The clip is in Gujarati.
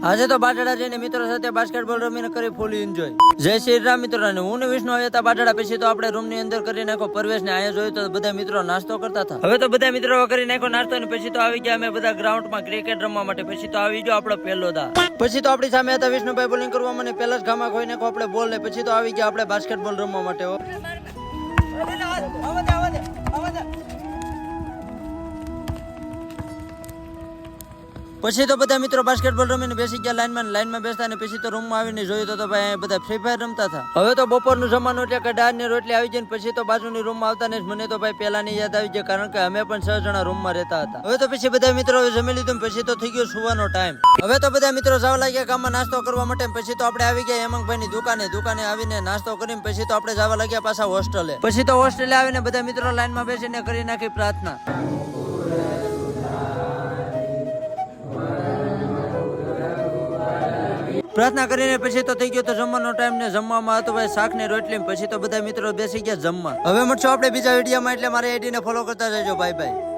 આજે તો બાટડા જઈને મિત્રો સાથે બાસ્કેટબોલ રમીને કરી ફૂલ એન્જોય. જય શ્રી રામ મિત્રો. અને હું ને વિષ્ણુ આવ્યા હતા બાટડા. પછી તો આપણે રૂમ ની અંદર કરી નાખો. પરવેશ ને આયા જોયું તો બધા મિત્રો નાસ્તો કરતા હતા. હવે તો બધા મિત્રો કરી નાખો નાસ્તો ને પછી તો આવી ગયા અમે બધા ગ્રાઉન્ડ માં ક્રિકેટ રમવા માટે. પછી તો આવી ગયો આપણો પહેલો દા. પછી તો આપણી સામે હતા વિષ્ણુભાઈ બોલિંગ કરવા મને પહેલા જ ઘામાં ખોઈ નાખો આપણે બોલ ને. પછી તો આવી ગયા આપણે બાસ્કેટબોલ રમવા માટે. પછી તો બધા મિત્રો બાસ્કેટબોલ રમીને બેસી ગયા લાઈનમાં બેસતા ને પછી તો રૂમમાં આવીને જોયું તો ભાઈ બધા ફ્રી ફાયર રમતા હતા. હવે તો બપોરનું જમવાનું એટલે કે દાળ ને રોટલી આવી જાય. પછી તો બાજુની રૂમમાં આવતા ને મને તો ભાઈ પહેલાની યાદ આવી જાય, કારણ કે અમે પણ 6 જણા રૂમમાં રહેતા હતા. હવે તો પછી બધા મિત્રો જમી લીધું પછી તો થઈ ગયો સુવાનો ટાઈમ. હવે તો બધા મિત્રો જવા લાગ્યા ગામમાં નાસ્તો કરવા માટે. પછી તો આપણે આવી ગયા હેમંતભાઈની દુકાને આવીને નાસ્તો કરીને પછી તો આપણે જવા લાગ્યા પાછા હોસ્ટેલે. પછી તો હોસ્ટેલે આવીને બધા મિત્રો લાઈનમાં બેસીને કરી નાખી પ્રાર્થના. પ્રાર્થના કરીને પછી તો થઈ ગયો તો જમવાનો ટાઈમ ને જમવામાં હતો ભાઈ શાક ને રોટલી. પછી તો બધા મિત્રો બેસી ગયા જમવા. હવે મળશું આપણે બીજા વિડીયોમાં, એટલે મારે આઈડી ને ફોલો કરતા જજો. Bye bye.